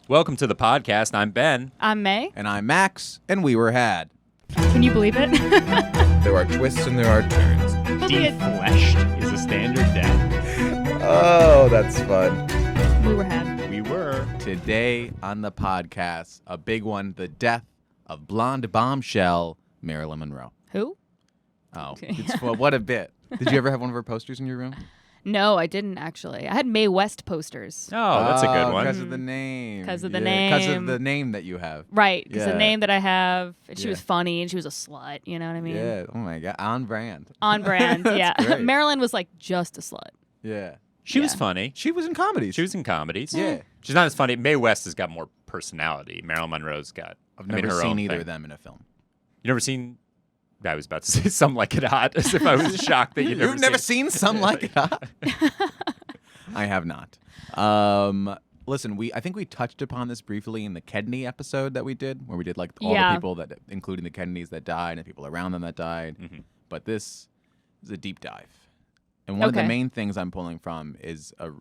Welcome to the podcast. I'm Ben. I'm Mae. And I'm Max, and we were had. Can you believe it? There are twists and there are turns. Defleshed is a standard death. Oh, that's fun. We were had. We were. Today on the podcast, a big one, the death of blonde bombshell Marilyn Monroe. Who? Oh, Okay. well, what a bit. Did you ever have one of her posters in your room? No, I didn't actually. I had Mae West posters. Oh, that's a good one. Because of the name. 'Cause of the Because of name. the name that you have. Right, because Yeah. the name that I have, and she Yeah. was funny, and she was a slut, you know what I mean? Yeah. Oh, my God. On brand. On brand, yeah. great. Marilyn was like just a slut. Yeah. She was Yeah. funny. She was in comedies. She was in comedies. Yeah. She's not as funny. Mae West has got more personality. Marilyn Monroe's got. I've never her seen own either thing. of them in a film. You never seen? I was about to say Some Like It Hot, as if I was shocked that you'd You've never seen Some Like It Hot? I have not. Listen, I think we touched upon this briefly in the Kennedy episode that we did, where we did like all Yeah. the people that, including the Kennedys that died and people around them that died. Mhm. But this is a deep dive, and one of the Okay. main things I'm pulling from is a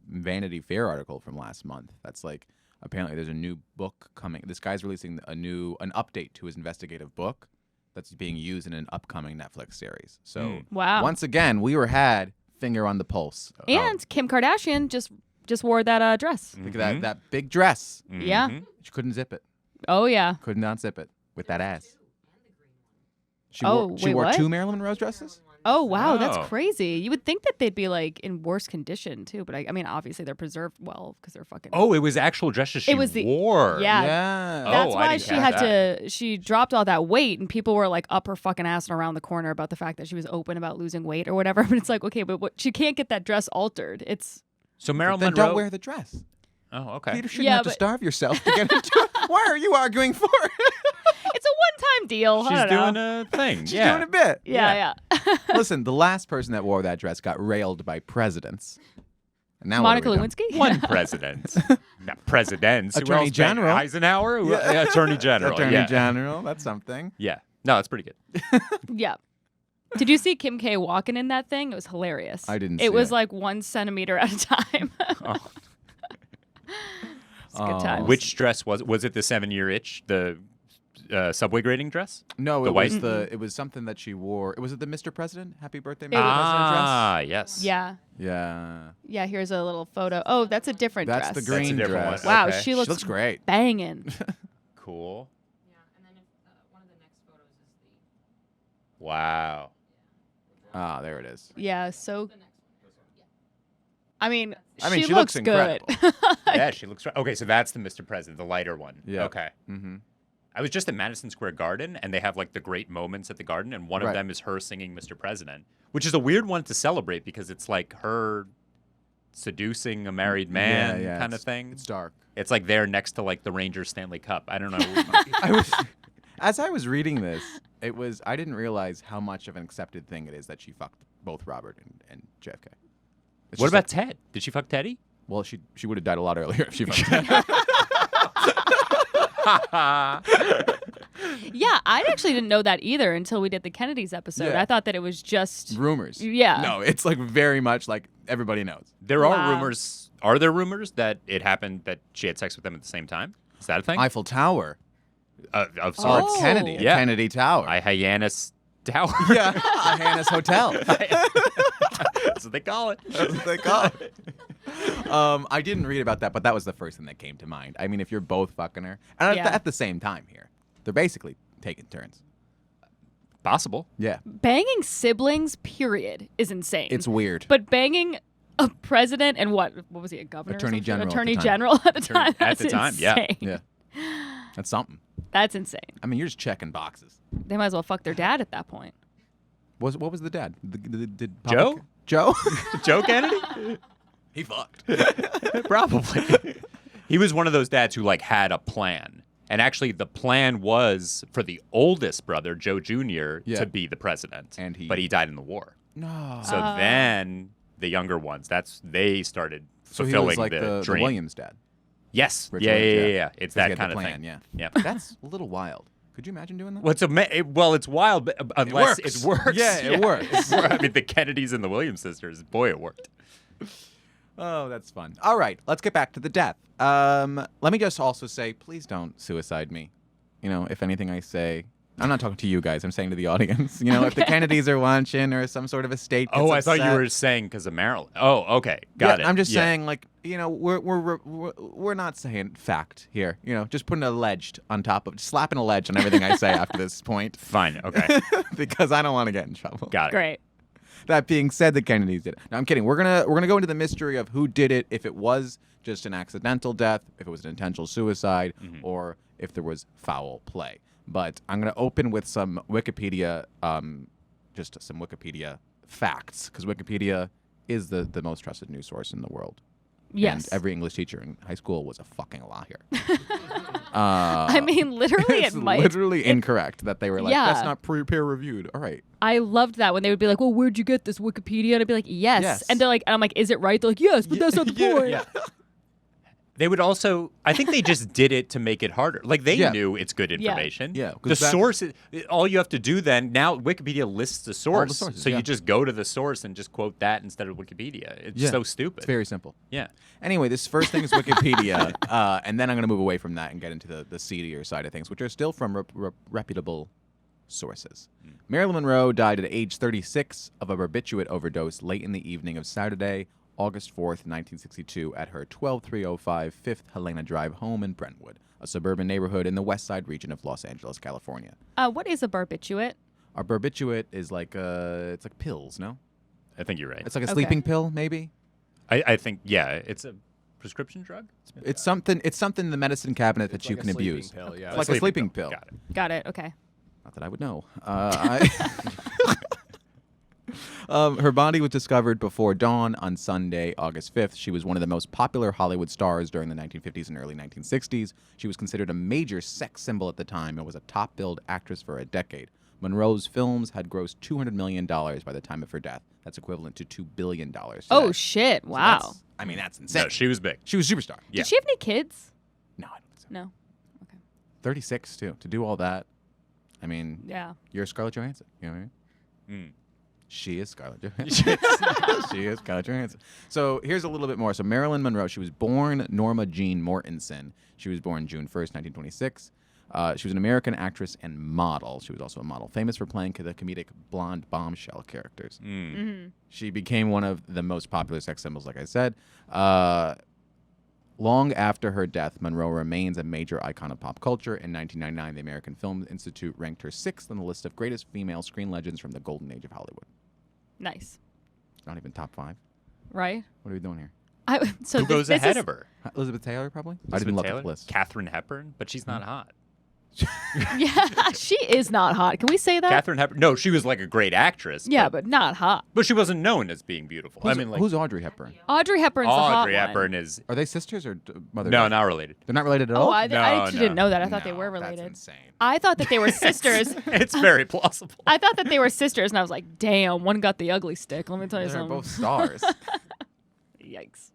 Vanity Fair article from last month. That's like apparently there's a new book coming. This guy's releasing an update to his investigative book that's being used in an upcoming Netflix series. So Wow. once again, we had finger on the pulse. And Kim Kardashian just wore that dress. Look at that big dress. Yeah. She couldn't zip it. Oh, yeah. Could not zip it with that ass. She Oh, wore, she wait, wore what? 2 Marilyn Monroe dresses? Oh, wow, Oh. that's crazy. You would think that they'd be like in worse condition too, but I mean, obviously they're preserved well because they're fucking. Oh, it was actual dresses she It was the- wore. Yeah. Yeah. That's Oh, I why didn't she catch had that. to. She dropped all that weight, and people were like up her fucking ass and around the corner about the fact that she was open about losing weight or whatever. But it's like, okay, but she can't get that dress altered. It's So But Marilyn then Monroe. don't wear the dress. Oh, okay. You shouldn't Yeah, have to but- starve yourself to get into it. Why are you arguing for it? it's a one-time deal. She's I don't doing know. a thing. She's yeah. doing a bit. Yeah. Listen, the last person that wore that dress got railed by presidents. And now Monica what have we Lewinsky. One president. Not presidents. Who Attorney else? Ben General. Eisenhower? Yeah. Attorney done? General. Attorney yeah. General, that's something. Yeah. No, that's pretty good. Yeah. Did you see Kim K walking in that thing? It was hilarious. I didn't see It was it. like 1 centimeter at a time. Oh. It's good times. Which dress was it? The 7-year itch? The subway grading dress? No, The it white- was it was something that she wore. Was it the Mr. President? Happy birthday, Mr. was- President dress? Ah, yes. Yeah. Yeah. Yeah, here's a little photo. Oh, that's a different That's dress. the green different dress. one. Wow, Okay. she She looks looks great. banging. Cool. Yeah, and then one of the next photos is the Wow. Ah, there it is. Yeah, so next one. I mean, I mean, she she looks good. Yeah, she looks right. Okay, so that's the Mr. President, the lighter one. Yeah. Okay. Mm-hmm. I was just at Madison Square Garden, and they have like the great moments at the garden, and one of Right. them is her singing Mr. President, which is a weird one to celebrate because it's like her seducing a married man yeah, kind of it's- thing. It's dark. It's like there next to like the Rangers Stanley Cup. I don't know. As I was reading this, I didn't realize how much of an accepted thing it is that she fucked both Robert and JFK. It's What just about like- Ted? Did she fuck Teddy? well, she would have died a lot earlier if she fucked him. Yeah, I actually didn't know that either until we did the Kennedys episode. Yeah. I thought that it was just Rumors. Yeah. No, it's like very much like everybody knows. There Wow. are rumors. Are there rumors that it happened that she had sex with them at the same time? Is that a thing? Eiffel Tower. Of Or sorts. Oh. Kennedy. Yeah. Kennedy Tower. Hyannis Tower. yeah. Hannah's Hotel. That's what they call it. That's what they call it. I didn't read about that, but that was the first thing that came to mind. I mean, if you're both fucking her, and Yeah. at the same time here, they're basically taking turns. Possible. Yeah. banging siblings, period, is insane. It's weird. But banging a president and what was he, a governor? or Attorney something? General at the Attorney time. General at the time. At That's the time, yeah. insane. Yeah. That's something. That's insane. I mean, you're just checking boxes. They might as well fuck their dad at that point. What was the dad? Did Joe? Papa- Joe? Joe Kennedy? He fucked. Probably. He was one of those dads who like had a plan. And actually the plan was for the oldest brother, Joe Jr., Yeah. to be the president. But he died in the war. No. So then the younger ones, they started So he fulfilling was like the the dream. Williams dad. Yes. Rich Yeah. Williams, It's 'Cause he that had kind the of plan, thing. Yeah. Yeah. That's a little wild. Could you imagine doing that? Well, it's wild, but unless it works. Yeah, it works. I mean, the Kennedys and the Williams sisters, boy, it worked. Oh, that's fun. All right, let's get back to the death. Let me just also say, please don't suicide me. You know, if anything I say, I'm not talking to you guys. I'm saying to the audience. You know, if the Kennedys are watching or some sort of estate gets I thought you upset- were saying because of Marilyn. Oh, okay. Got it. I'm just Yeah. saying, like, you know, we're not saying fact here. You know, just putting a ledge on top of, slapping a ledge on everything I say after this point, Fine. Okay. because I don't want to get in trouble. Got it. Great. That being said, the Kennedys did it. No, I'm kidding. We're gonna go into the mystery of who did it, if it was just an accidental death, if it was an intentional suicide, or if there was foul play. But I'm gonna open with some Wikipedia, just some Wikipedia facts, because Wikipedia is the most trusted news source in the world. Yes. And every English teacher in high school was a fucking liar. I mean, literally, It's it might. literally incorrect that they were like, Yeah. that's not peer reviewed. All right. I loved that when they would be like, "Well, where'd you get this Wikipedia?" And I'd be like, "Yes." Yes. And they're like, and I'm like, "Is it right?" They're like, "Yes," but that's not the point. Yeah. They would also, I think they just did it to make it harder. Like they Yeah. knew it's good information. Yeah, The 'cause that- source, all you have to do then, now Wikipedia lists the source. sources, so yeah. you just go to the source and just quote that instead of Wikipedia. It's Yeah. so stupid. It's very simple. Yeah. Anyway, this first thing is Wikipedia, and then I'm going to move away from that and get into the seedier side of things, which are still from reputable sources. Marilyn Monroe died at age 36 of a barbiturate overdose late in the evening of Saturday, August 4th, 1962, at her 12305 5th Helena Drive home in Brentwood, a suburban neighborhood in the West Side region of Los Angeles, California. What is a barbiturate? A barbiturate is like it's like pills, no? I think you're right. It's like a Okay. sleeping pill, maybe. I think, yeah, it's a prescription drug? It's something in the medicine cabinet that you like can a sleeping abuse. pill, yeah. It's like a sleeping pill. Got it. Got it. Okay. Not that I would know. Her body was discovered before dawn on Sunday, August 5th. She was one of the most popular Hollywood stars during the 1950s and early 1960s. She was considered a major sex symbol at the time and was a top-billed actress for a decade. Monroe's films had grossed $200 million by the time of her death. That's equivalent to $2 billion today. Oh shit! So Wow. that's insane. No, she was big. She was a superstar. Yeah. Did she have any kids? No, I don't think so. No. 36, too. To do all that, I mean, Yeah. you're Scarlett Johansson. You know what I mean? Mm. She is Scarlett Johansson. She is Scarlett Johansson. So here's a little bit more. So Marilyn Monroe, she was born Norma Jean Mortensen. She was born June 1st, 1926. She was an American actress and model. She was also a model, famous for playing the comedic blonde bombshell characters. Mm-hmm. She became one of the most popular sex symbols, like I said. Long after her death, Monroe remains a major icon of pop culture. In 1999, the American Film Institute ranked her 6th on the list of greatest female screen legends from the golden age of Hollywood. Nice. Not even top 5. Right. What are we doing here? So Who goes ahead of her? Elizabeth Taylor, probably? I Elizabeth didn't look Taylor? at the list. Katharine Hepburn, but she's not hot. Yeah, she is not hot. Can we say that? Katharine Hepburn. No, she was like a great actress. Yeah, but not hot. But she wasn't known as being beautiful. I mean, like who's Audrey Hepburn? Audrey Hepburn's the hot Audrey one. Hepburn is Are they sisters or mother? no, not related. They're not related at Oh, all? I No, actually didn't no. know that. I thought they No, were That's related. insane. I thought that they were sisters. It's very plausible. I thought that they were sisters, and I was like, damn, one got the ugly stick. Let me tell you They're something. both stars. Yikes.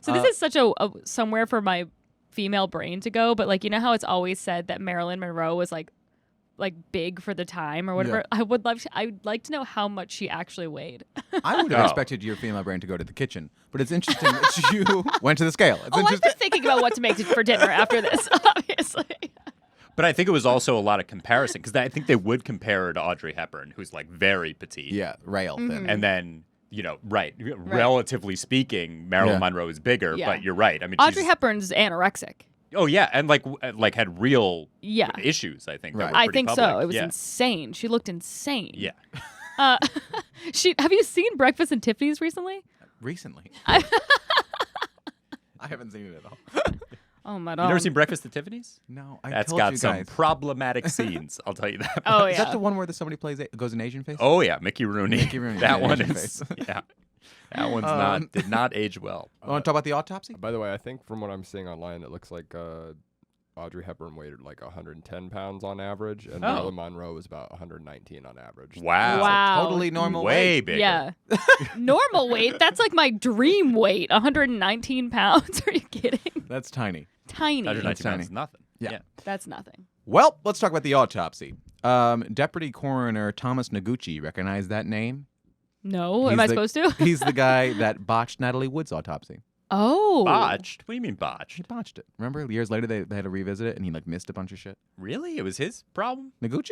So this is such a somewhere for my female brain to go, but like, you know how it's always said that Marilyn Monroe was like big for the time or whatever. Yeah. I'd like to know how much she actually weighed. I would have Oh. expected your female brain to go to the kitchen, but it's interesting that you went to the scale. It's Oh, I've interesting. been thinking about what to make for dinner after this, obviously. But I think it was also a lot of comparison because I think they would compare her to Audrey Hepburn, who's like very petite. Yeah, rail thin. Mm-hmm. And then, relatively speaking, Marilyn Yeah. Monroe is bigger, Yeah. but you're right. I mean, Audrey she's, Hepburn's anorexic. Oh yeah, and like had real Yeah. issues. I think. that Right. were I pretty think so. public. It was yeah. insane. She looked insane. Yeah. Have you seen Breakfast and Tiffany's recently? Recently. I haven't seen it at all. Oh my You god. never seen Breakfast at Tiffany's? No, I That's told got you some guys. problematic scenes. I'll tell you that. Oh Is yeah. that the one where somebody goes in Asian face? Oh yeah, Mickey Rooney. Mickey Rooney, That yeah, one Asian is. face. Yeah. That one's did not age well. Want to talk about the autopsy? By the way, I think from what I'm seeing online, it looks like Audrey Hepburn weighed like 110 pounds on average, and Oh. Marilyn Monroe was about 119 on average. Wow. Wow. Totally normal Way weight. bigger. Yeah. Normal weight. That's like my dream weight. 119 pounds. Are you kidding? That's tiny. Tiny. 119 That's pounds tiny. is nothing. Yeah. That's nothing. Well, let's talk about the autopsy. Deputy Coroner Thomas Noguchi, recognize that name? No, He's am I the- supposed to? He's the guy that botched Natalie Wood's autopsy. Oh. Botched? What do you mean He botched? botched it. Remember, years later they had to revisit it, and he like missed a bunch of shit. Really? It was his problem? Noguchi?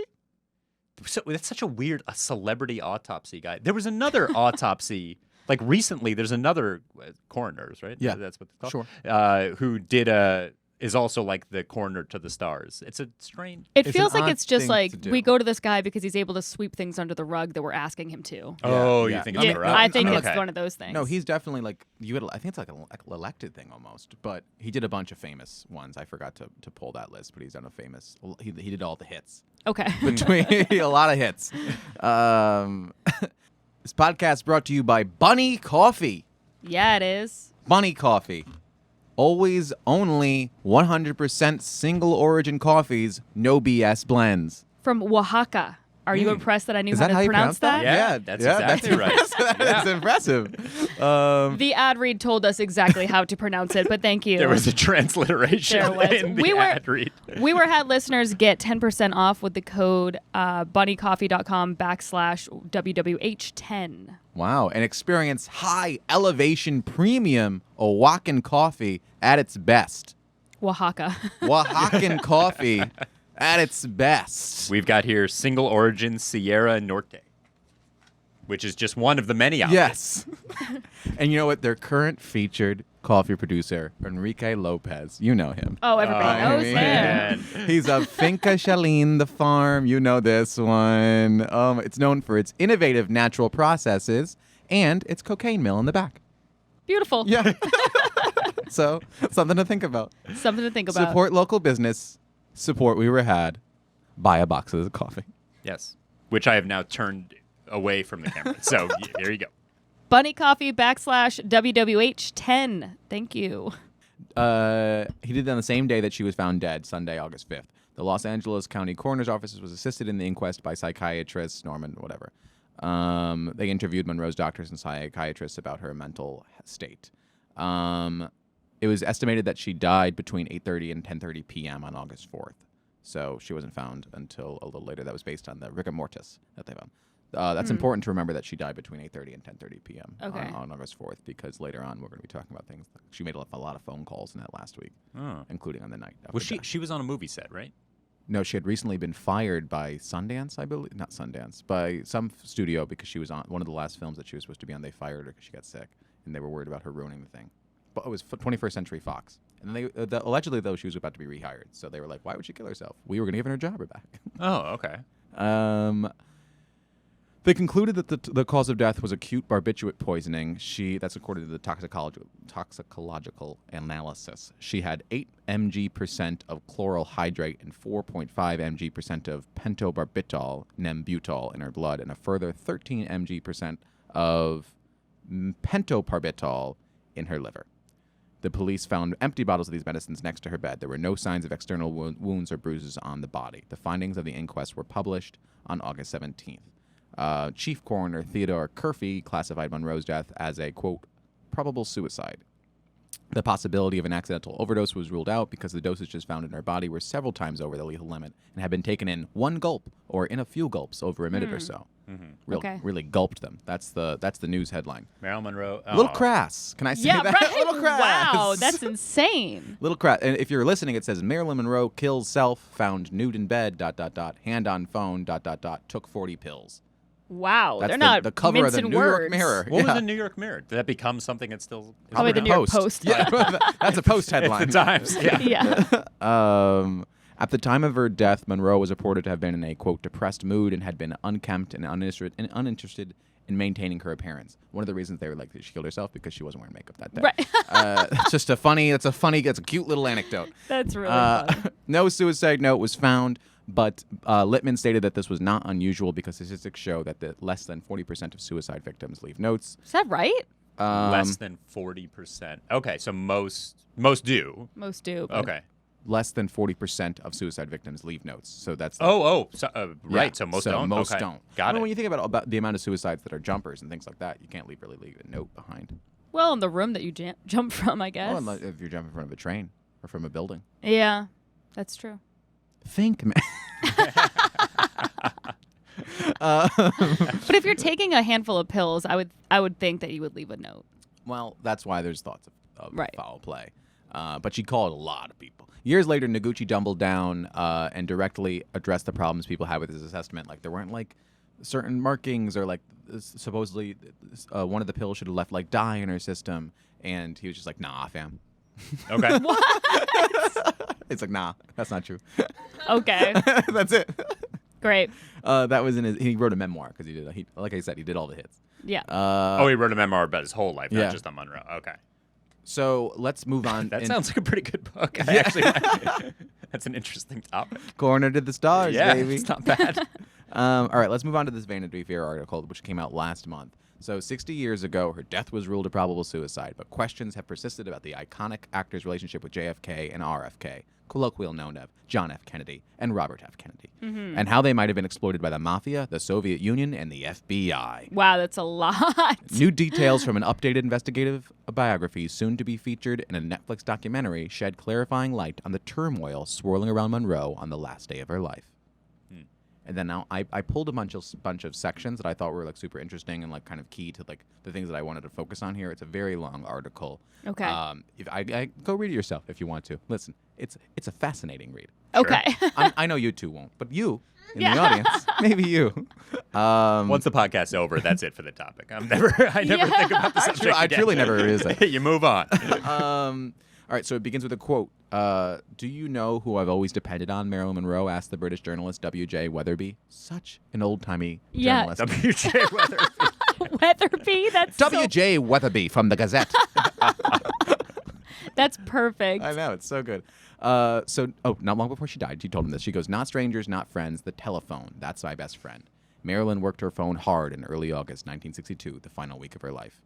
So that's such a celebrity autopsy guy. There was another autopsy, like recently. There's another coroners, right? Yeah. That's what it's called. Sure. Who is also like the coroner to the stars. It's a strange. It It's feels an like odd it's just thing like to do. we go to this guy because he's able to sweep things under the rug that we're asking him to. Oh, yeah. you think I it's mean, corrupt? I think Okay. it's one of those things. No, he's definitely like I think it's like an elected thing almost, but he did a bunch of famous ones. I forgot to pull that list, but he's done a famous. He did all the hits okay. between a lot of hits. This podcast brought to you by Bunny Coffee. Yeah, it is. Bunny Coffee. Always only 100% single origin coffees, no BS blends. From Oaxaca. Are you impressed that I knew Is how that to how you pronounce that? Yeah, that's exactly right. impressive. That's impressive. The ad read told us exactly how to pronounce it, but thank you. There was a transliteration There was. in the We were- ad read. We Were Hat listeners get 10% off with the code bunnycoffee.com/WWH10. Wow, and experience high elevation premium Oaxacan coffee at its best. Oaxaca. Oaxacan coffee at its best. We've got here single origin Sierra Norte, which is just one of the many out Yes. And you know what? Their current featured coffee producer, Enrique Lopez. You know him. Oh, everybody knows him. man. He's of Finca Chalin, the farm. You know this one. It's known for its innovative natural processes and its cocaine mill in the back. Beautiful. Yeah. So, something to think about. Something to think about. Support local business. Support We Were Had. Buy a box of coffee. Yes, which I have now turned away from the camera. So there you go. bunnycoffee.com/WWH10. Thank you. He did it on the same day that she was found dead, Sunday, August 5th. The Los Angeles County Coroner's Office was assisted in the inquest by psychiatrist Norman, whatever. They interviewed Monroe's doctors and psychiatrists about her mental state. It was estimated that she died between 8:30 and 10:30 p.m. on August 4th. So she wasn't found until a little later. That was based on the rigor mortis that they found. That's important to remember that she died between 8:30 and 10:30 p.m. Okay. On August 4th, because later on we're going to be talking about things. She made a lot of phone calls in that last week, including on the night. of Was her she? death. She was on a movie set, right? No, she had recently been fired by Sundance, I believe. Not Sundance, by some studio because she was on one of the last films that she was supposed to be on. They fired her because she got sick, and they were worried about her ruining the thing. But it was 21st Century Fox. And they allegedly, though, she was about to be rehired. So they were like, why would she kill herself? We were going to give her job back. Oh, okay. They concluded that the cause of death was acute barbiturate poisoning. That's according to the toxicological analysis. She had 8 mg% of chloral hydrate and 4.5 mg% of pentobarbital, nembutal, in her blood, and a further 13 mg% of pentobarbital in her liver. The police found empty bottles of these medicines next to her bed. There were no signs of external wounds or bruises on the body. The findings of the inquest were published on August 17th. Chief Coroner Theodore Curfey classified Monroe's death as a, quote, probable suicide. The possibility of an accidental overdose was ruled out because the dosages found in her body were several times over the lethal limit and had been taken in one gulp or in a few gulps over a minute or so. Okay. Really gulped them. That's the news headline. Marilyn Monroe. A little crass. Can I say Yeah, that? right. A little crass. Wow, that's insane. Little crass. And if you're listening, it says Marilyn Monroe kills self, found nude in bed, ... hand on phone, ... took 40 pills. Wow, That's they're not the cover of the mincing New York words. Mirror. What was Yeah. the New York Mirror? Did that become something that's still? Probably the New York Post. Yeah, that's a Post headline. The Times. Yeah. Yeah. At the time of her death, Monroe was reported to have been in a, quote, depressed mood and had been unkempt and uninterested in maintaining her appearance. One of the reasons they were like that she killed herself because she wasn't wearing makeup that day. Right. It's just it's a cute little anecdote. That's really funny. No suicide note was found, but Littman stated that this was not unusual because statistics show that less than 40% of suicide victims leave notes. Is that right? Less than 40%. Okay, so most do. Most do. but- Okay. Less than 40% of suicide victims leave notes. So that's So, right. Yeah, So most don't. Most Okay. don't. Got it. When you think about the amount of suicides that are jumpers and things like that, you can't really leave a note behind. Well, in the room that you jump from, I guess. Well, unless if you're jumping in front of a train or from a building. Yeah, that's true. Think, man. But if you're taking a handful of pills, I would think that you would leave a note. Well, that's why there's thoughts of Right. foul play. But she called a lot of people. Years later, Noguchi doubled down and directly addressed the problems people had with his assessment. Like, there weren't, like, certain markings or, like, supposedly one of the pills should have left, like, dye in her system. And he was just like, nah, fam. Okay. It's like, nah, that's not true. Okay. That's it. Great. That was in his. He wrote a memoir because like I said, he did all the hits. Yeah. He wrote a memoir about his whole life, yeah. not just on Monroe. Okay. So let's move on. That sounds like a pretty good book. I actually, that's an interesting topic. Corner to the stars, Yeah, baby. it's not bad. All right, let's move on to this Vanity Fair article, which came out last month. So 60 years ago, her death was ruled a probable suicide, but questions have persisted about the iconic actor's relationship with JFK and RFK, colloquially known as John F. Kennedy and Robert F. Kennedy, and how they might have been exploited by the mafia, the Soviet Union, and the FBI. Wow, that's a lot. New details from an updated investigative biography, soon to be featured in a Netflix documentary, shed clarifying light on the turmoil swirling around Monroe on the last day of her life. And then now I pulled a bunch of sections that I thought were like super interesting and like kind of key to like the things that I wanted to focus on here. It's a very long article. Okay. If I go read it yourself if you want to. Listen, it's a fascinating read. Okay. I know you two won't, but you in the audience, maybe you. Once the podcast's over, that's it for the topic. I never think about the subject. I truly never realize that. You move on. All right, so it begins with a quote. Do you know who I've always depended on, Marilyn Monroe? Asked the British journalist W.J. Weatherby. Such an old-timey journalist. W.J. Weatherby. Weatherby, that's W.J. Weatherby from the Gazette. that's perfect. I know, it's so good. Not long before she died, she told him this. She goes, not strangers, not friends, the telephone. That's my best friend. Marilyn worked her phone hard in early August 1962, the final week of her life.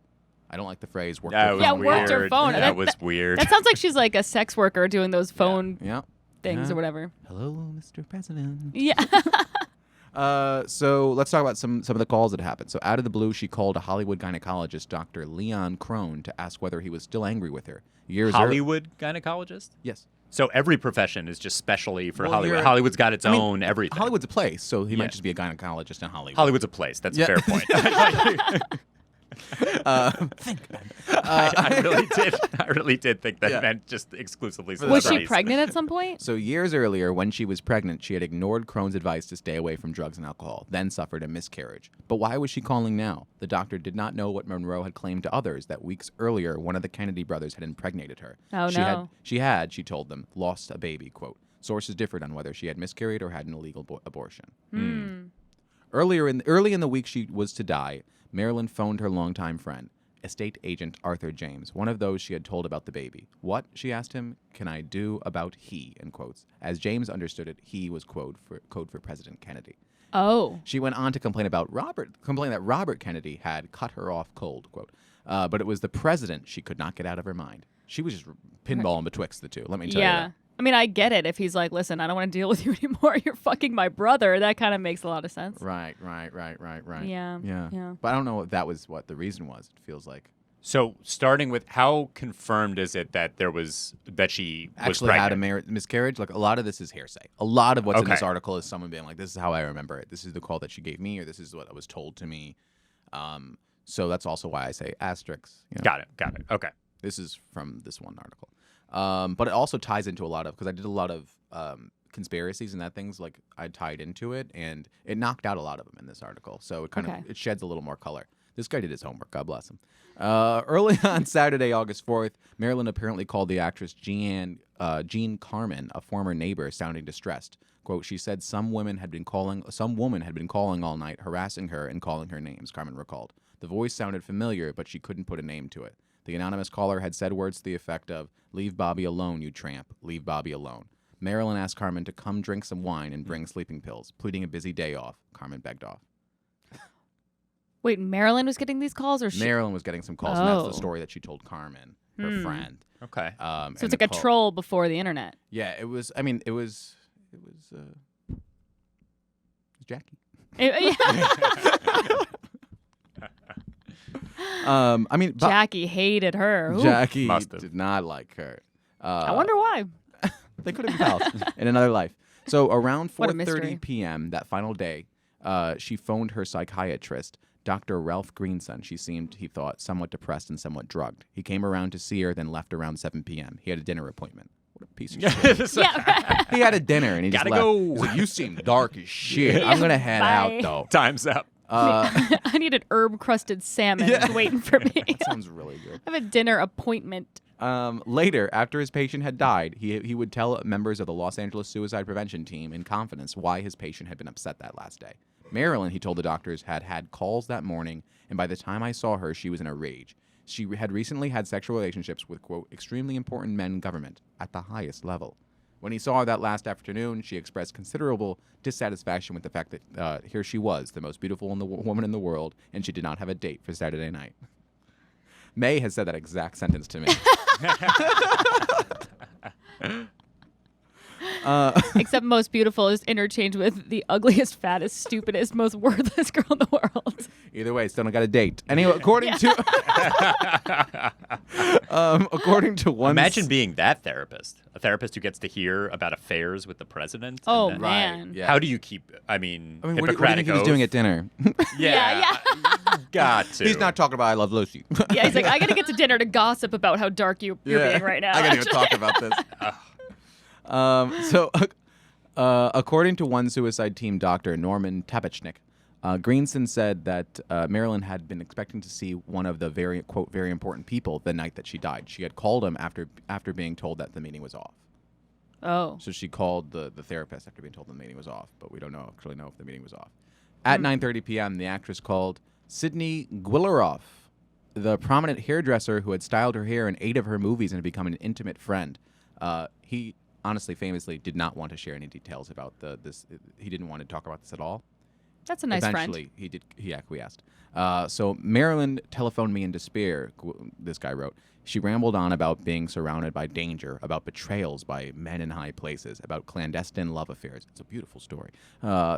I don't like the phrase worked her phone. Yeah, worked her phone. That was weird. That sounds like she's like a sex worker doing those phone Yeah. things Yeah. or whatever. Hello, Mr. President. Yeah. So let's talk about some of the calls that happened. So out of the blue, she called a Hollywood gynecologist, Dr. Leon Crone, to ask whether he was still angry with her. Hollywood gynecologist? Yes. So every profession is just specially for Well, Hollywood. Hollywood's got its own everything. Hollywood's a place, so he Yeah. might just be a gynecologist in Hollywood. Hollywood's a place. That's Yeah. a fair point. I really did think that meant just exclusively. Was she celebrities. pregnant at some point? So years earlier, when she was pregnant, she had ignored Crone's advice to stay away from drugs and alcohol, then suffered a miscarriage. But why was she calling now? The doctor did not know what Monroe had claimed to others, that weeks earlier, one of the Kennedy brothers had impregnated her. Oh, she no. had, she told them, lost a baby, quote. Sources differed on whether she had miscarried or had an illegal abortion. Early in the week she was to die, Marilyn phoned her longtime friend, estate agent Arthur James, one of those she had told about the baby. What, she asked him, can I do about he, in quotes. As James understood it, he was code for President Kennedy. Oh. She went on to complain that Robert Kennedy had cut her off cold, quote. But it was the president she could not get out of her mind. She was just pinballing betwixt the two, let me tell you that. I mean, I get it. If he's like, listen, I don't want to deal with you anymore. You're fucking my brother. That kind of makes a lot of sense. Right. Yeah. But I don't know if that was what the reason was. It feels like. So starting with how confirmed is it that she was Actually had pregnant? a miscarriage. Like a lot of this is hearsay. A lot of what's in this Okay. article is someone being like, "This is how I remember it. This is the call that she gave me, or this is what was told to me." So that's also why I say asterisks. You know? Got it. Okay. This is from this one article. But it also ties into a lot of, because I did a lot of conspiracies and that things, like I tied into it, and it knocked out a lot of them in this article. So it kind of it sheds a little more color. This guy did his homework. God bless him. Early on Saturday, August 4th, Marilyn apparently called the actress Jean Carmen, a former neighbor, sounding distressed. Quote, she said some woman had been calling all night, harassing her and calling her names, Carmen recalled. The voice sounded familiar, but she couldn't put a name to it. The anonymous caller had said words to the effect of, leave Bobby alone, you tramp. Leave Bobby alone. Marilyn asked Carmen to come drink some wine and bring sleeping pills, pleading a busy day off. Carmen begged off. Wait, Marilyn was getting these calls, or she? Marilyn was getting some calls, and that's the Oh. story that she told Carmen, her friend. Okay. So it's like a troll before the internet. Yeah, it was. I mean, it was Jackie. I mean, Jackie hated her. Ooh. Jackie Must have. did not like her. I wonder why. They could have been pals in another life. So around What a 4:30 mystery. p.m. that final day, She phoned her psychiatrist, Dr. Ralph Greenson. He thought, somewhat depressed and somewhat drugged. He came around to see her, then left around 7 p.m. He had a dinner appointment. What a piece of shit. Yeah. He had a dinner and he just Gotta left. go. He's like, you seem dark as shit. I'm going to head Bye. out, though. Time's up. I need an herb-crusted salmon waiting for me. That sounds really good. I have a dinner appointment. Later, after his patient had died, he would tell members of the Los Angeles Suicide Prevention Team in confidence why his patient had been upset that last day. Marilyn, he told the doctors, had calls that morning, and by the time I saw her, she was in a rage. She had recently had sexual relationships with, quote, extremely important men in government at the highest level. When he saw her that last afternoon, she expressed considerable dissatisfaction with the fact that here she was, the most beautiful woman in the world, and she did not have a date for Saturday night. Mae has said that exact sentence to me. Except most beautiful is interchanged with the ugliest, fattest, stupidest, most worthless girl in the world. Either way, still don't got a date. Anyway, according to one... Imagine being that therapist. A therapist who gets to hear about affairs with the president. Oh, and then- man. Yeah. How do you keep, what do you Hippocratic think he was oath? doing at dinner? Yeah. Got to. He's not talking about I Love Lucy. Yeah, he's like, I gotta get to dinner to gossip about how dark you're being right now. I can't even talk about this. According to one suicide team doctor, Norman Tabachnik, Greenson said that Marilyn had been expecting to see one of the very, quote, very important people the night that she died. She had called him after being told that the meeting was off. Oh. So she called the therapist after being told the meeting was off, but we don't actually know if the meeting was off. At 9:30 p.m., the actress called Sidney Guilleroff, the prominent hairdresser who had styled her hair in 8 of her movies and had become an intimate friend. He honestly, famously, did not want to share any details about this. He didn't want to talk about this at all. That's a nice Eventually, he acquiesced. So Marilyn telephoned me in despair, this guy wrote. She rambled on about being surrounded by danger, about betrayals by men in high places, about clandestine love affairs. It's a beautiful story.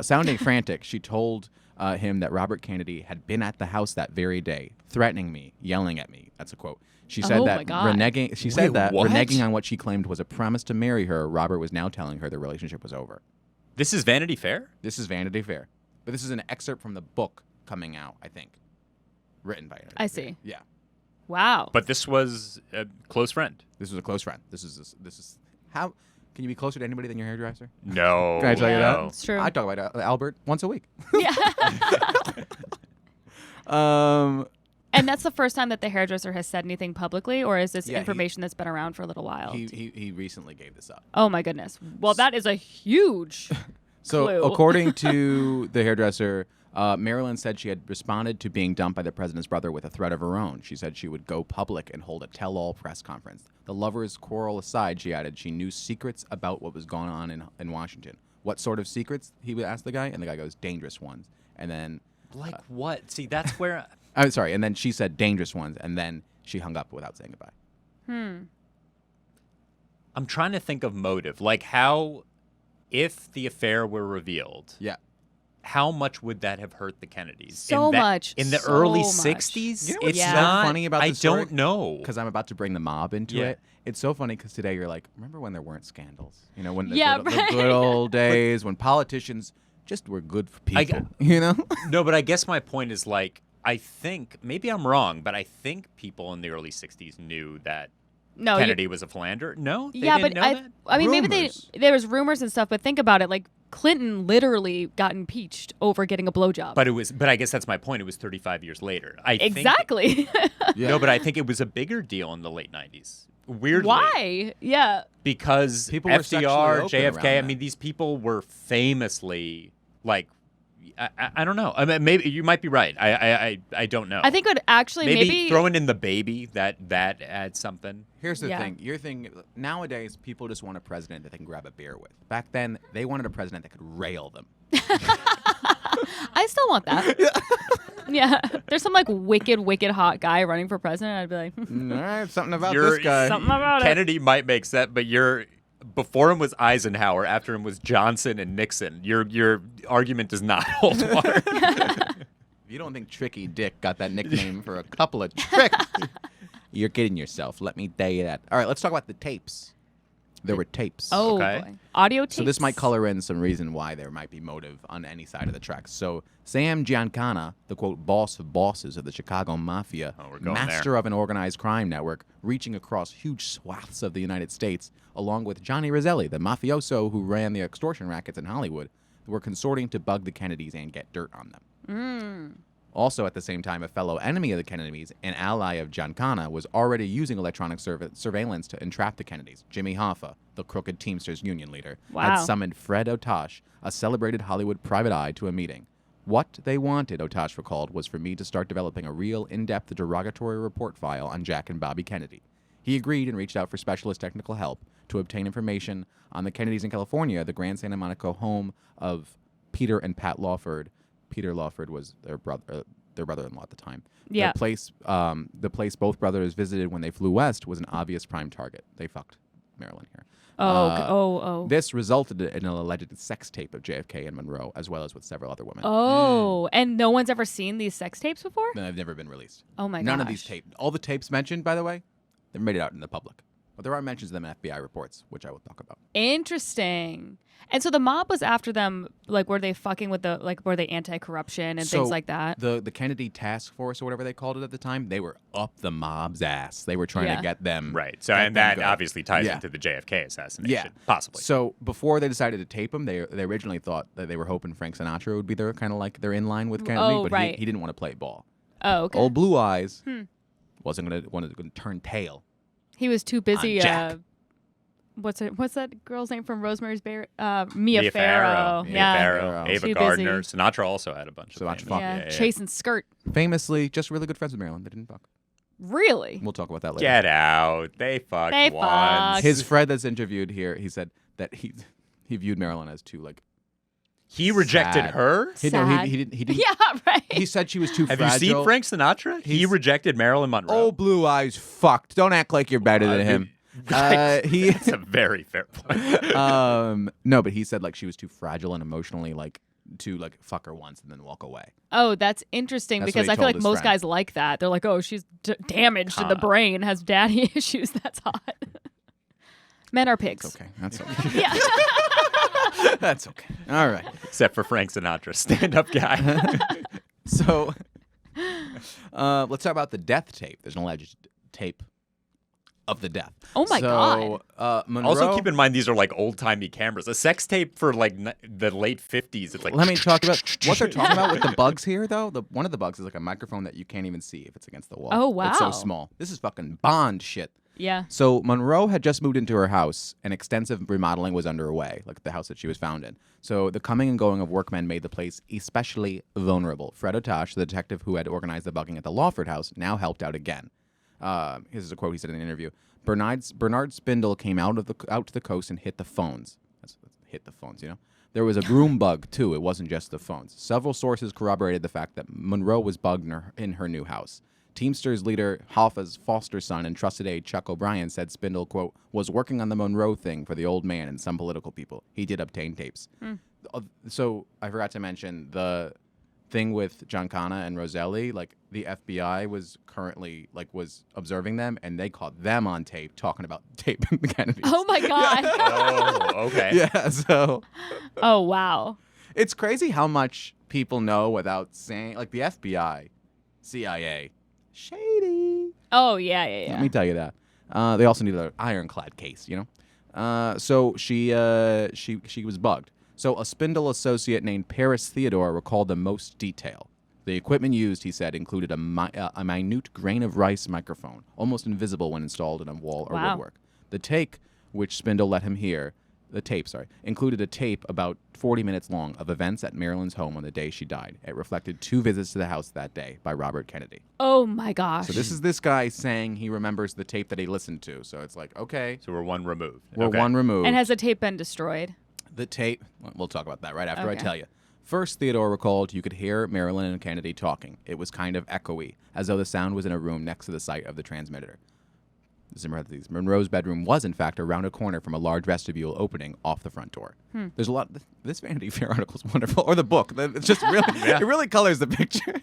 Sounding frantic, she told him that Robert Kennedy had been at the house that very day, threatening me, yelling at me. That's a quote. She said Oh, that my God. reneging. She said Wait, that what? reneging on what she claimed was a promise to marry her. Robert was now telling her the relationship was over. This is Vanity Fair? This is Vanity Fair, but this is an excerpt from the book coming out, I think, written by her. I see. Yeah, Wow. But this was a close friend. this was a close friend. This is how can you be closer to anybody than your hairdresser? No. Can I tell you Yeah, that? it's true. I talk about Albert once a week. Yeah. Um, And that's the first time that the hairdresser has said anything publicly, or is this Yeah, information that's been around for a little while? he recently gave this up. Oh my goodness. Well, that is a huge So, clue. according to the hairdresser, Marilyn said she had responded to being dumped by the president's brother with a threat of her own. She said she would go public and hold a tell-all press conference. The lovers' quarrel aside, she added, she knew secrets about what was going on in Washington. What sort of secrets? He would ask the guy, and the guy goes, dangerous ones. And then, Like what? See, that's where... I'm sorry, and then she said dangerous ones, and then she hung up without saying goodbye. I'm trying to think of motive. Like how, if the affair were revealed, Yeah. how much would that have hurt the Kennedys? So much. In the So early much. 60s? You know what's it's so not funny about I this story? don't know. Because I'm about to bring the mob into Yeah. it. It's so funny because today you're like, remember when there weren't scandals? You know, when the, Yeah, good, right. the good old days when politicians just were good for I people. g- You know? No, but I guess my point is like, I think, maybe I'm wrong, but I think people in the early 60s knew that no, Kennedy was a philanderer. No? They yeah, didn't but know that? I mean, maybe Rumors. there was rumors and stuff, but think about it. Like Clinton literally got impeached over getting a blowjob. But I guess that's my point. It was 35 years later. I think- exactly. Yeah. No, but I think it was a bigger deal in the late 90s. Weirdly. Why? Yeah. Because People were sexually FDR, open JFK, around I then. mean, these people were famously like, I don't know. I mean, maybe you might be right. I don't know. I think it would actually maybe throwing in the baby that adds something. Here's the Yeah. thing. Your thing, nowadays, people just want a president that they can grab a beer with. Back then, they wanted a president that could rail them. I still want that. Yeah. There's some like wicked hot guy running for president. I'd be like, All right, something about You're- this guy. something about it. Kennedy might make sense, but before him was Eisenhower, after him was Johnson and Nixon. Your argument does not hold water. If you don't think Tricky Dick got that nickname for a couple of tricks, you're kidding yourself. Let me tell you that. All right, let's talk about the tapes. There were tapes. Oh, Okay. boy. Audio tapes. So this might color in some reason why there might be motive on any side of the tracks. So Sam Giancana, the quote boss of bosses of the Chicago Mafia, we're going master there. of an organized crime network reaching across huge swaths of the United States, along with Johnny Roselli, the mafioso who ran the extortion rackets in Hollywood, were consorting to bug the Kennedys and get dirt on them. Also, at the same time, a fellow enemy of the Kennedys, an ally of Giancana, was already using electronic surveillance to entrap the Kennedys. Jimmy Hoffa, the crooked Teamsters union leader, had Wow. summoned Fred Otosh, a celebrated Hollywood private eye, to a meeting. What they wanted, Otosh recalled, was for me to start developing a real, in-depth derogatory report file on Jack and Bobby Kennedy. He agreed and reached out for specialist technical help to obtain information on the Kennedys in California, the Grand Santa Monica home of Peter and Pat Lawford. Peter Lawford was their brother-in-law at the time. Yeah. The place both brothers visited when they flew west was an obvious prime target. They fucked Marilyn here. This resulted in an alleged sex tape of JFK and Monroe, as well as with several other women. And no one's ever seen these sex tapes before? They've never been released. Oh my None of gosh. these tapes. All the tapes mentioned, by the way, they made it out in the public. But there are mentions of them in FBI reports, which I will talk about. Interesting. And so the mob was after them, like, were they fucking with the, like, were they anti-corruption and things like that? The Kennedy Task Force, or whatever they called it at the time, they were up the mob's ass. They were trying to get them. Right. So, get and them that good. obviously ties Yeah. into the JFK assassination. Yeah, Possibly. So before they decided to tape him, they originally thought that they were hoping Frank Sinatra would be there, kind of like they're in line with Kennedy, but right. he didn't want to play ball. Oh, okay. Old Blue Eyes wasn't going to turn tail. He was too busy. Jack. What's that girl's name from Rosemary's Baby? Mia Farrow. Farrow. Mia Yeah. Farrow. Ava Too Gardner. busy. Sinatra also had a bunch So of much famous- fun. Yeah. Chasing skirt. Famously, just really good friends with Marilyn. They didn't fuck. Really? We'll talk about that later. Get out. They fucked They once. fucked. His friend that's interviewed here, he said that he viewed Marilyn as too like. He rejected Sad. her? No, Sad. he didn't. Yeah, right. He said she was too Have fragile. you seen Frank Sinatra? He He's- rejected Marilyn Monroe. Old Blue Eyes fucked. Don't act like you're better than him. He That's a very fair point. no, but he said like she was too fragile and emotionally like to like fuck her once and then walk away. Oh, that's interesting That's because what he I feel told like his most friend. guys like that. They're like, oh, she's damaged in the brain, has daddy issues. That's hot. Men are pigs. Okay, that's okay. Yeah. That's okay. All right. Except for Frank Sinatra, stand-up guy. So let's talk about the death tape. There's an alleged tape of the death. Oh my God. Monroe, Also, keep in mind these are like old-timey cameras. A sex tape for like the late 50s. It's like Let me talk about what they're talking about with the bugs here, though. One of the bugs is like a microphone that you can't even see if it's against the wall. Oh, It's so wow. small. This is fucking Bond shit. Yeah. So Monroe had just moved into her house, and extensive remodeling was underway, like the house that she was found in. So the coming and going of workmen made the place especially vulnerable. Fred Otosh, the detective who had organized the bugging at the Lawford house, now helped out again. Here's a quote he said in an interview. Bernard Spindle came out to the coast and hit the phones. That's hit the phones, you know. There was a broom bug too. It wasn't just the phones. Several sources corroborated the fact that Monroe was bugged in her new house. Teamsters leader Hoffa's foster son and trusted aide Chuck O'Brien said Spindle, quote, was working on the Monroe thing for the old man and some political people. He did obtain tapes. So I forgot to mention the thing with Giancana and Roselli. Like the FBI was currently was observing them, and they caught them on tape talking about taping the Kennedys. Oh my God. oh, okay. Yeah, so Oh, wow. it's crazy how much people know without saying. Like the FBI, CIA, shady. Oh, yeah. Let me tell you that. They also need an ironclad case, you know. So she was bugged. So a Spindle associate named Paris Theodore recalled the most detail. The equipment used, he said, included a minute grain of rice microphone, almost invisible when installed in a wall or Wow. woodwork. The tape, which Spindle let him hear, included a tape about 40 minutes long of events at Marilyn's home on the day she died. It reflected 2 visits to the house that day by Robert Kennedy. Oh my gosh. So this is this guy saying he remembers the tape that he listened to. So it's like, okay, So we're one removed. we're Okay. one removed. And has the tape been destroyed? The tape, we'll talk about that right after I Okay. tell you. First, Theodore recalled you could hear Marilyn and Kennedy talking. It was kind of echoey, as though the sound was in a room next to the site of the transmitter. This is in parentheses. Monroe's bedroom was, in fact, around a corner from a large vestibule opening off the front door. There's a lot. This Vanity Fair article is wonderful, or the book. It's just really, it really colors the picture.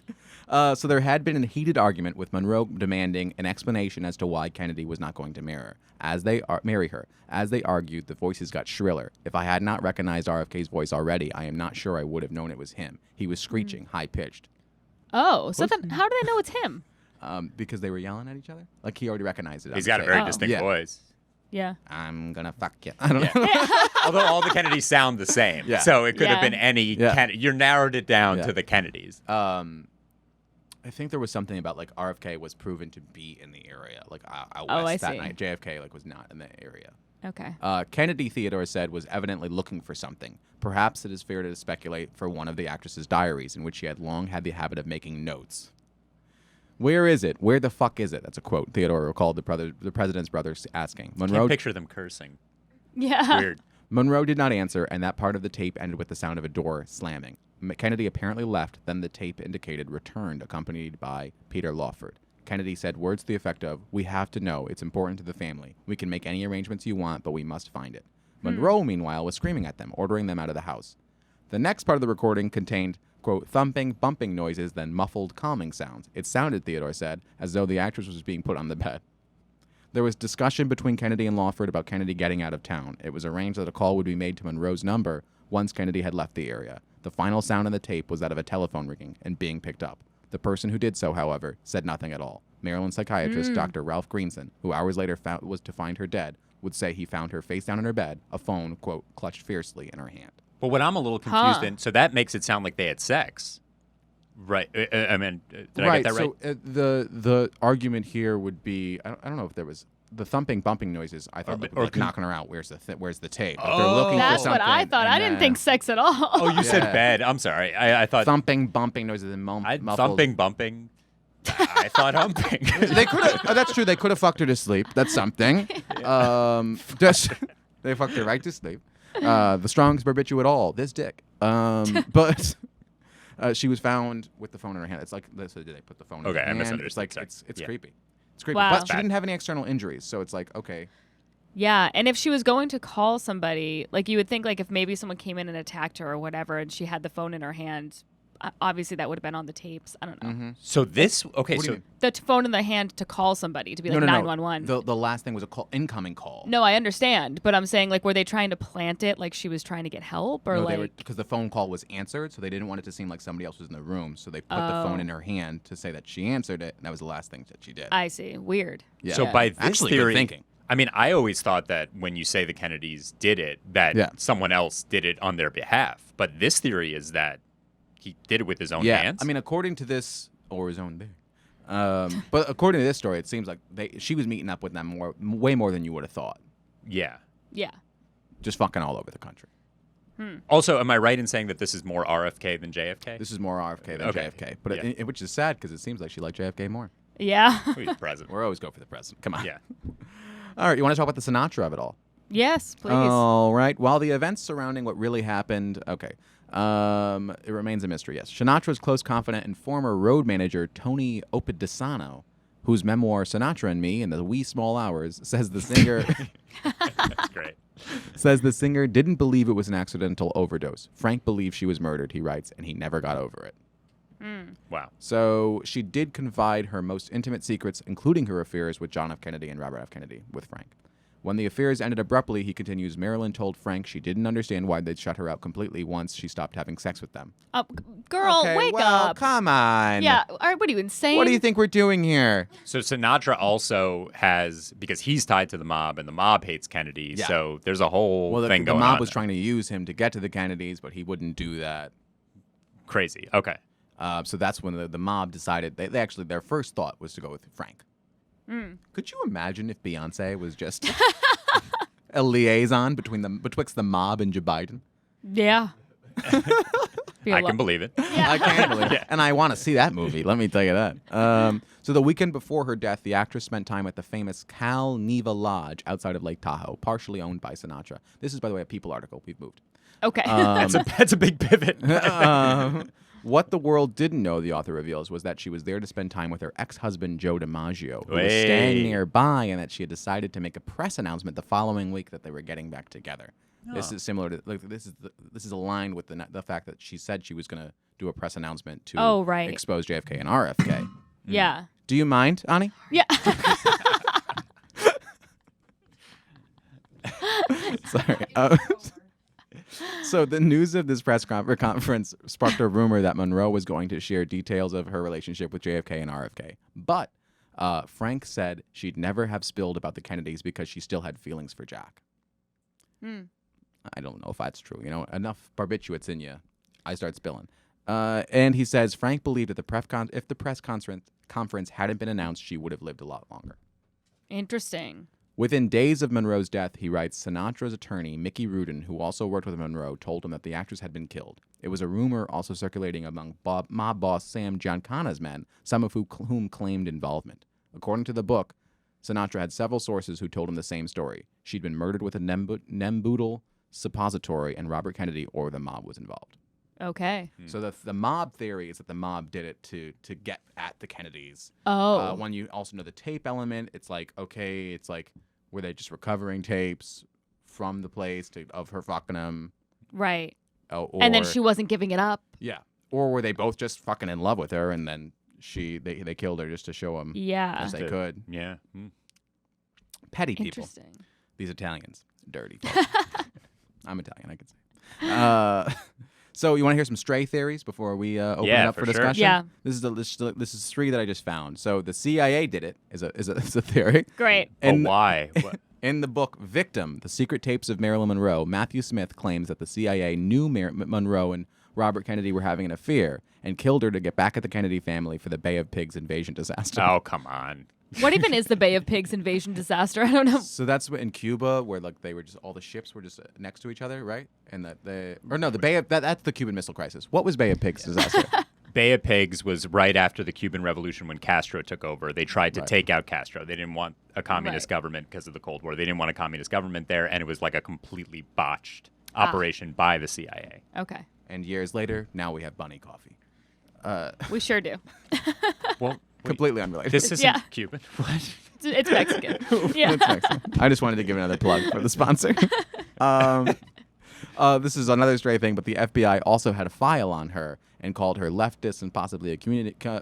So there had been a heated argument with Monroe demanding an explanation as to why Kennedy was not going to marry her. As they argued, the voices got shriller. If I had not recognized RFK's voice already, I am not sure I would have known it was him. He was screeching, high-pitched. Oh, so then how do they know it's him? Because they were yelling at each other. Like, he already recognized it. He's got a very Oh. distinct voice. Yeah. I'm gonna fuck you. I don't know. Although all the Kennedys sound the same. Yeah. So it could have Yeah. been any Yeah. You narrowed it down Yeah. to the Kennedys. I think there was something about like RFK was proven to be in the area, like out Oh, west I that see. night. JFK like was not in the area. Okay. Kennedy, Theodore said, was evidently looking for something. Perhaps it is fair to speculate for one of the actress's diaries, in which she had long had the habit of making notes. Where is it? Where the fuck is it? That's a quote. Theodore recalled the president's brother asking. Can't Monroe picture them cursing. Yeah. Weird. Monroe did not answer, and that part of the tape ended with the sound of a door slamming. Kennedy apparently left, then the tape indicated returned, accompanied by Peter Lawford. Kennedy said words to the effect of, "We have to know. It's important to the family. We can make any arrangements you want, but we must find it." Monroe, meanwhile, was screaming at them, ordering them out of the house. The next part of the recording contained, quote, thumping, bumping noises, then muffled, calming sounds. It sounded, Theodore said, as though the actress was being put on the bed. There was discussion between Kennedy and Lawford about Kennedy getting out of town. It was arranged that a call would be made to Monroe's number once Kennedy had left the area. The final sound on the tape was that of a telephone ringing and being picked up. The person who did so, however, said nothing at all. Maryland psychiatrist Dr. Ralph Greenson, who hours later was to find her dead, would say he found her face down in her bed, a phone, quote, clutched fiercely in her hand. But what I'm a little confused Huh. in, so that makes it sound like they had sex. Right. I mean, did I get that right? So the argument here would be, I don't know if there was the thumping, bumping noises. I thought Or like knocking her out. Where's the tape? Like, Oh. they're looking That's for what something. I thought. I and didn't then think sex at all. Oh, you said Yeah. bed. I'm sorry. I thought thumping, bumping noises and muffled. thumping, bumping. I thought humping. They could have. That's true. They could have fucked her to sleep. That's something. They fucked her right to sleep. The strongest barbiturate all. This dick. But she was found with the phone in her hand. It's like did they put the phone in Okay, her I hand? misunderstood. It's like Sorry. it's Yeah. creepy. It's creepy. Wow. But she didn't have any external injuries, so it's like okay. Yeah, and if she was going to call somebody, like you would think, like if maybe someone came in and attacked her or whatever, and she had the phone in her hand, obviously that would have been on the tapes. I don't know. So this, okay, What do so you mean? The phone in the hand to call somebody to be like No. 911. The last thing was a call, incoming call. No, I understand, but I'm saying like were they trying to plant it like she was trying to get help or No, like because the phone call was answered, so they didn't want it to seem like somebody else was in the room. So they put the phone in her hand to say that she answered it, and that was the last thing that she did. I see. Weird. Yeah. So by this Actually, good theory, thinking. I mean, I always thought that when you say the Kennedys did it, that Yeah. someone else did it on their behalf. But this theory is that he did it with his own hands. I mean, according to this, or his own there. But according to this story, it seems like she was meeting up with them way more than you would have thought. yeah. Yeah. Just fucking all over the country. Also, am I right in saying that this is more RFK than JFK? This is more RFK than Okay. JFK, but Yeah. which is sad because it seems like she liked JFK more. Yeah. He's president. We're always go for the president. Come on. Yeah. All right, you want to talk about the Sinatra of it all? Yes, please. All right. While the events surrounding what really happened, okay, it remains a mystery. Yes, Sinatra's close confidant and former road manager Tony Opedisano, whose memoir Sinatra and Me in the Wee Small Hours says the singer That's great. says the singer didn't believe it was an accidental overdose. Frank believed she was murdered, he writes, and he never got over it. Wow. So she did confide her most intimate secrets, including her affairs with John F. Kennedy and Robert F. Kennedy, with Frank. When the affairs ended abruptly, he continues, Marilyn told Frank she didn't understand why they'd shut her out completely once she stopped having sex with them. Girl, wake up. Come on. Yeah. All right, what are you, insane? What do you think we're doing here? So Sinatra also has, because he's tied to the mob and the mob hates Kennedy, Yeah. so there's a whole Well, thing the going mob on was there. trying to use him to get to the Kennedys, but he wouldn't do that. Crazy. Okay. So that's when the mob decided, they actually, their first thought was to go with Frank. Could you imagine if Beyonce was just a liaison betwixt the mob and Joe Biden? Yeah. I can believe it. I can't believe it. And I want to see that movie, let me tell you that. So the weekend before her death, the actress spent time at the famous Cal Neva Lodge outside of Lake Tahoe, partially owned by Sinatra. This is, by the way, a People article. We've moved. Okay. That's a big pivot. What the world didn't know, the author reveals, was that she was there to spend time with her ex-husband, Joe DiMaggio, who was staying nearby, and that she had decided to make a press announcement the following week that they were getting back together. This is similar to this is aligned with the fact that she said she was going to do a press announcement to expose JFK and RFK. Yeah. Do you mind, Ani? Yeah. Sorry. So the news of this press conference sparked a rumor that Monroe was going to share details of her relationship with JFK and RFK. But Frank said she'd never have spilled about the Kennedys because she still had feelings for Jack. I don't know if that's true. You know, enough barbiturates in you, I start spilling. And he says Frank believed that if the press conference hadn't been announced, she would have lived a lot longer. Interesting. Within days of Monroe's death, he writes, Sinatra's attorney, Mickey Rudin, who also worked with Monroe, told him that the actress had been killed. It was a rumor also circulating among mob boss Sam Giancana's men, some of whom claimed involvement. According to the book, Sinatra had several sources who told him the same story. She'd been murdered with a Nembutal suppository, and Robert Kennedy or the mob was involved. Okay. So the mob theory is that the mob did it to get at the Kennedys. Oh. When you also know the tape element, it's like, okay, it's like, were they just recovering tapes from the place of her fucking them? Right. And then she wasn't giving it up. Yeah. Or were they both just fucking in love with her, and then they killed her just to show them as they could? Yeah. Petty people. Interesting. These Italians. Dirty. I'm Italian, I can say. So you want to hear some stray theories before we open it up for discussion? Yeah. This is three that I just found. So the CIA did it is a theory. Great. And why? In the book Victim, The Secret Tapes of Marilyn Monroe, Matthew Smith claims that the CIA knew Monroe and Robert Kennedy were having an affair and killed her to get back at the Kennedy family for the Bay of Pigs invasion disaster. Oh, come on. What even is the Bay of Pigs invasion disaster? I don't know. So that's in Cuba, where like they were just all the ships were just next to each other, right? And the Bay of that's the Cuban Missile Crisis. What was Bay of Pigs disaster? Bay of Pigs was right after the Cuban Revolution when Castro took over. They tried to take out Castro. They didn't want a communist government because of the Cold War. They didn't want a communist government there, and it was like a completely botched operation by the CIA. Okay. And years later, now we have bunny coffee. We sure do. Well, completely unrelated. This isn't Cuban. What? It's Mexican. Yeah. It's Mexican. I just wanted to give another plug for the sponsor. This is another stray thing, but the FBI also had a file on her and called her leftist and possibly a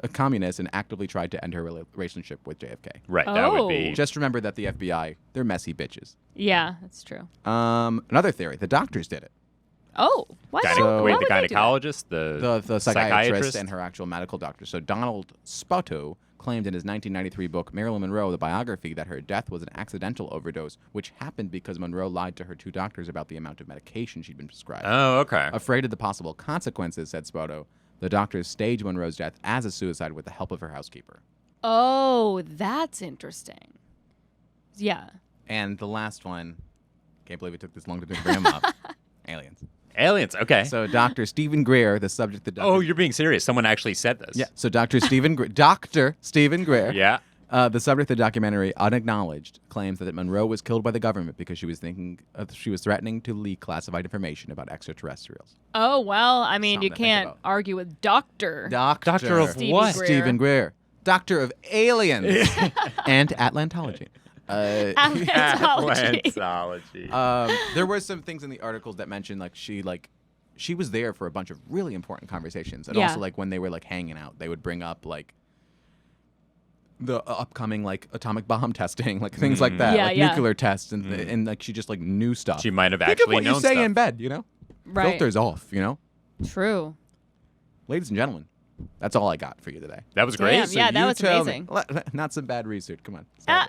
communist and actively tried to end her relationship with JFK. Right, that would be... Just remember that the FBI, they're messy bitches. Yeah, that's true. Another theory, the doctors did it. Oh, what? The gynecologist, the psychiatrist, and her actual medical doctor. So Donald Spoto claimed in his 1993 book, Marilyn Monroe, the biography, that her death was an accidental overdose, which happened because Monroe lied to her two doctors about the amount of medication she'd been prescribed. Oh, okay. Afraid of the possible consequences, said Spoto, the doctors staged Monroe's death as a suicide with the help of her housekeeper. Oh, that's interesting. Yeah. And the last one, can't believe it took this long to bring him up, aliens. Aliens, okay. So Dr. Stephen Greer, the subject of Oh, you're being serious. Someone actually said this. Yeah. So Dr. Stephen Greer, Yeah. The subject of the documentary, Unacknowledged, claims that Monroe was killed by the government because she was threatening to leak classified information about extraterrestrials. Oh, well, I mean, Something you to think can't about. argue with Doctor of Stephen what? Greer. Stephen Greer, Doctor of Aliens and Atlantology. Atlantology. There were some things in the articles that mentioned like she was there for a bunch of really important conversations, and also like when they were like hanging out, they would bring up like the upcoming like atomic bomb testing, like things like that, nuclear tests, and like she just like knew stuff. She might have Think actually of what known you say stuff. in bed, you know, Right. filters off, you know. True. Ladies and gentlemen, that's all I got for you today. That was great. Damn, So yeah, that you was tell amazing. me- not some bad research. Come on. Ah.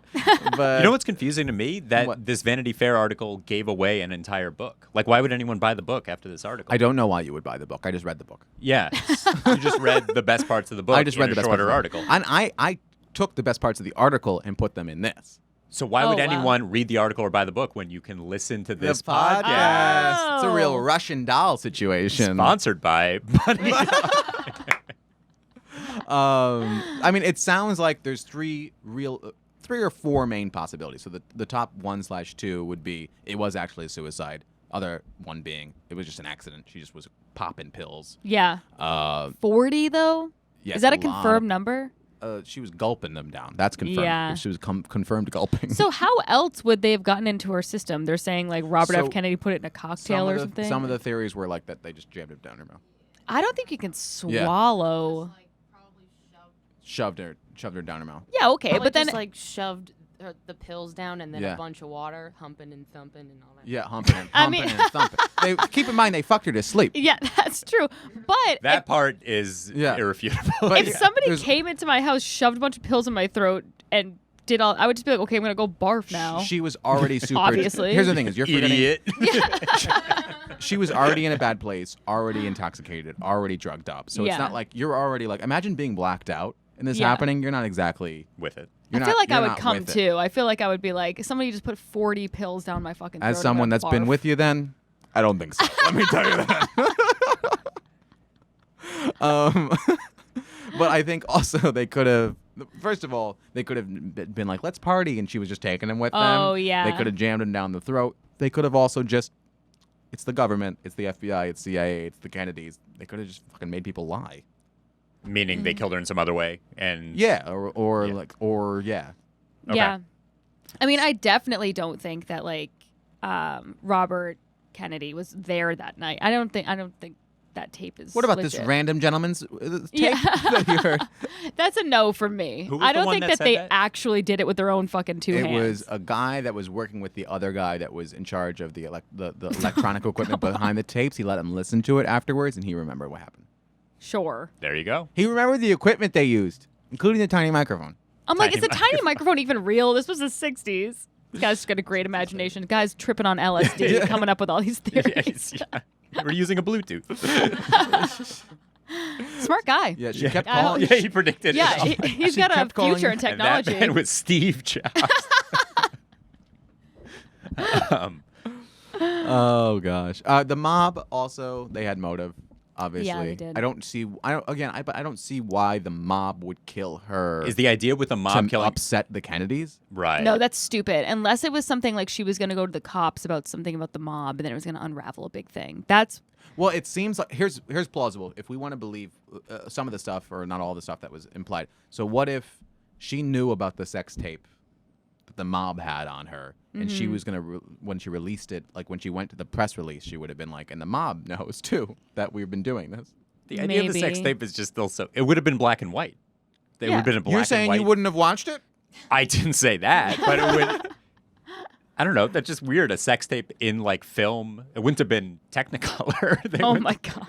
But You know what's confusing to me? That What? this Vanity Fair article gave away an entire book. Like, why would anyone buy the book after this article? I don't know why you would buy the book. I just read the book. Yeah. You just read the best parts of the book I just read in the a best shorter parts of the article. And I took the best parts of the article and put them in this. So why Oh, would wow. anyone read the article or buy the book when you can listen to this The podcast? It's a real Oh. Uh, Russian doll situation. Sponsored by Bunny. I mean, it sounds like there's three or four main possibilities. So the top 1/2 would be it was actually a suicide. Other one being, it was just an accident. She just was popping pills. Yeah. 40 though. Yeah, Is that a it's lot confirmed number? She was gulping them down. That's confirmed. Yeah. She was confirmed gulping. So how else would they have gotten into her system? They're saying like Robert F. Kennedy put it in a cocktail or something. Some of the theories were like that they just jammed it down her mouth. I don't think you can swallow. Like probably Shoved her down her mouth. Yeah, okay, but then just like shoved the pills down and then Yeah. a bunch of water, humping and thumping and all that. Yeah, humping and I humping mean- and thumping. Keep in mind they fucked her to sleep. yeah, that's true. But That part is Yeah. irrefutable. if somebody There's- came into my house, shoved a bunch of pills in my throat, and did all, I would just be like, okay, I'm gonna go barf now. She was already super. Obviously. Here's the thing: is you're forgetting. Idiot. She was already in a bad place, already intoxicated, already drugged up. So Yeah. it's not like you're already like. Imagine being blacked out and this Yeah. happening. You're not exactly. With it. You're I feel not- like I you're would not come with it. too. I feel like I would be like, somebody just put 40 pills down my fucking throat. As I'm someone gonna that's been barf. with you, then I don't think so. Let me tell you that. But I think also they could have. First of all, they could have been like, "Let's party," and she was just taking him with them. Oh, yeah. They could have jammed him down the throat. They could have also just. It's the government. It's the FBI. It's CIA. It's the Kennedys. They could have just fucking made people lie. Meaning they killed her in some other way. And Yeah, or Yeah. like, or yeah. Okay. Yeah. I mean, I definitely don't think that like Robert Kennedy was there that night. I don't think that tape is. What about legit. this random gentleman's tape Yeah. that you heard? That's a no from me. Who was I the don't one think that that said they that? actually did it with their own fucking two It hands. was a guy that was working with the other guy that was in charge of the electronic equipment behind the tapes. He let him listen to it afterwards, and he remembered what happened. Sure. there you go. He remembered the equipment they used, including the tiny microphone. I'm like, Tiny is a tiny microphone even real? This was the 60s. This guy's got a great imagination. The guy's tripping on LSD, coming up with all these theories. Yeah. We're using a Bluetooth. Smart guy. Yeah, she kept I calling. Yeah, he predicted Yeah, it. he's She got a kept calling future in him- And that technology. man was Steve Jobs. Oh gosh. The mob also they had motive. Obviously, they did. I don't see. I don't see why the mob would kill her. Is the idea with the mob to killing upset the Kennedys? right? No, that's stupid. Unless it was something like she was going to go to the cops about something about the mob, and then it was going to unravel a big thing. That's Well, it seems like here's plausible if we want to believe some of the stuff or not all the stuff that was implied. So what if she knew about the sex tape that the mob had on her, and she was gonna when she released it, like when she went to the press release, she would have been like, and the mob knows too that we've been doing this. The idea of the sex Maybe. tape is just still so. It would have been black and white. They would Yeah. have been in black You're and saying white. you wouldn't have watched it? I didn't say that, but it would. I don't know. That's just weird. A sex tape in like film. It wouldn't have been Technicolor. They oh would- my god.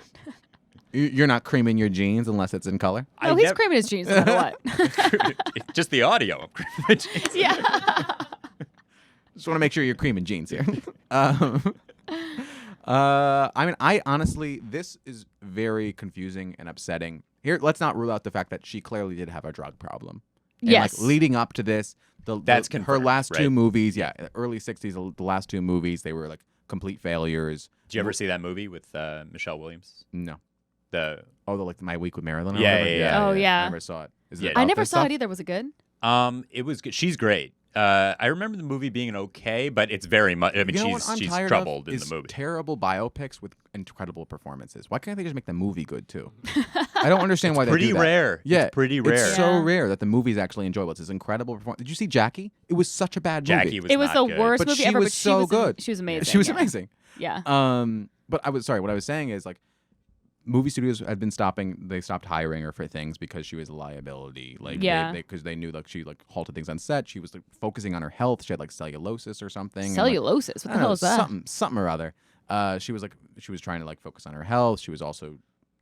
You're not creaming your jeans unless it's in color. I No, he's nev- creaming his jeans no matter what. It's just the audio. of creaming the jeans. yeah. Just want to make sure you're creaming jeans here. I mean, I honestly, this is very confusing and upsetting. Here, let's not rule out the fact that she clearly did have a drug problem. And, Yes. like leading up to this, That's her confirmed, last two right? movies, early '60s, the last two movies, they were like complete failures. Did you ever see that movie with Michelle Williams? No. The Like My Week with Marilyn. Or Yeah, whatever? yeah. Oh, yeah. I never saw it. Is it Yeah. about I never this saw stuff? it either. Was it good? it was good. She's great. I remember the movie being okay, but it's very much. I mean, You know what I'm she's tired troubled of in is the movie. terrible biopics with incredible performances. Why can't they just make the movie good too? I don't understand why they Pretty do that. rare. Yeah, It's pretty rare. It's so Yeah. rare that the movie's actually enjoyable. It's this incredible performance. Did you see Jackie? It was such a bad movie. Jackie was. It was not the good. worst But movie she ever. was but she so was good. She was amazing. She was yeah. amazing. Yeah. But I was sorry. What I was saying is like, movie studios had been stopping. They stopped hiring her for things because she was a liability. Like, Yeah. because they knew like she like halted things on set. She was like focusing on her health. She had like cellulosis or something. and, like, Cellulosis. What I the don't hell know, is that? Something or other. She was trying to like focus on her health. She was also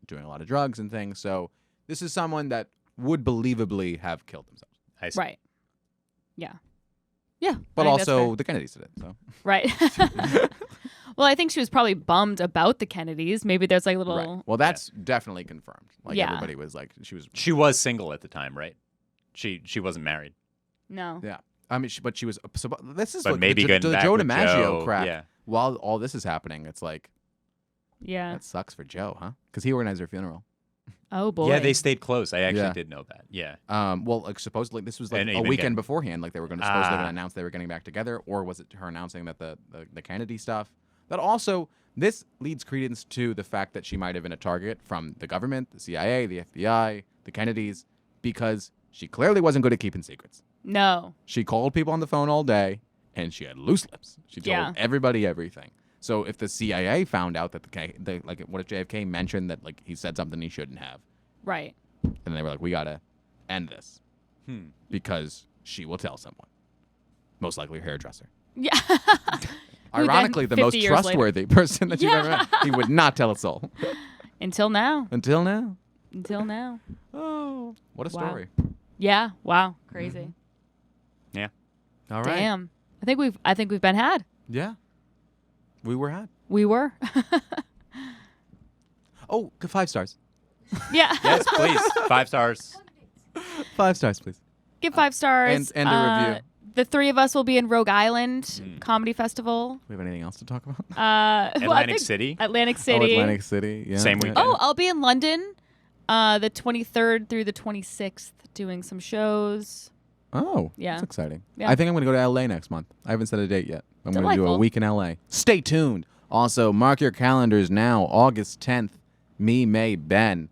doing a lot of drugs and things. So this is someone that would believably have killed themselves. I see. Right. Yeah. Yeah. But I think that's also fair. the Kennedys did it. So Right. Well, I think she was probably bummed about the Kennedys. Maybe there's like little. right. Well, that's definitely confirmed. Like Yeah. everybody was like She was single at the time, right? She wasn't married. No. yeah. I mean, but she was. So this is But what maybe the getting back Joe with DiMaggio Joe, crap. yeah. While all this is happening, it's like Yeah. that sucks for Joe, huh? Because he organized her funeral. Oh boy. Yeah, they stayed close. I actually Yeah. did know that. Yeah. Well, like supposedly this was like And a even weekend getting- beforehand. Like they were going to supposedly Ah. announce they were getting back together, or was it her announcing that the Kennedy stuff? That also, this leads credence to the fact that she might have been a target from the government, the CIA, the FBI, the Kennedys, because she clearly wasn't good at keeping secrets. No. She called people on the phone all day, and she had loose lips. She told everybody everything. So if the CIA found out that what if JFK mentioned that like he said something he shouldn't have, Right. and they were like, we gotta end this because she will tell someone, most likely a hairdresser. Yeah. Who Ironically, then, the most 50 years later- trustworthy person that you've ever met. He would not tell a soul. Until now. Until now. Until now. Oh, what a Wow. story. Yeah. Wow. Crazy. Yeah. All right. Damn. I think we've been had. Yeah. We were had. We were. Oh, 5 stars. Yeah. Yes, please. 5 stars. 5 stars, please. Give 5 stars. And a review. The 3 of us will be in Rogue Island Comedy Festival. Do we have anything else to talk about? Atlantic City. Atlantic Oh, City. Atlantic City. Yeah. Same yeah. weekend. Oh, I'll be in London the 23rd through the 26th doing some shows. Oh, Yeah. that's exciting. Yeah. I think I'm going to go to LA next month. I haven't set a date yet. I'm going to do a Delightful. week in LA. Stay tuned. Also, mark your calendars now. August 10th, me, Mae, Ben,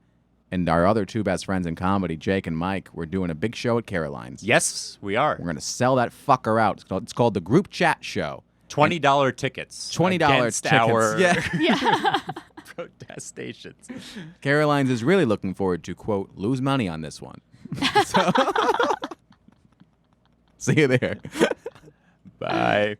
and our other 2 best friends in comedy, Jake and Mike, we're doing a big show at Caroline's. Yes, we are. We're going to sell that fucker out. It's called the Group Chat Show. $20 tickets. $20 against tickets. our Yeah. protestations. Caroline's is really looking forward to, quote, lose money on this one. So, see you there. Bye.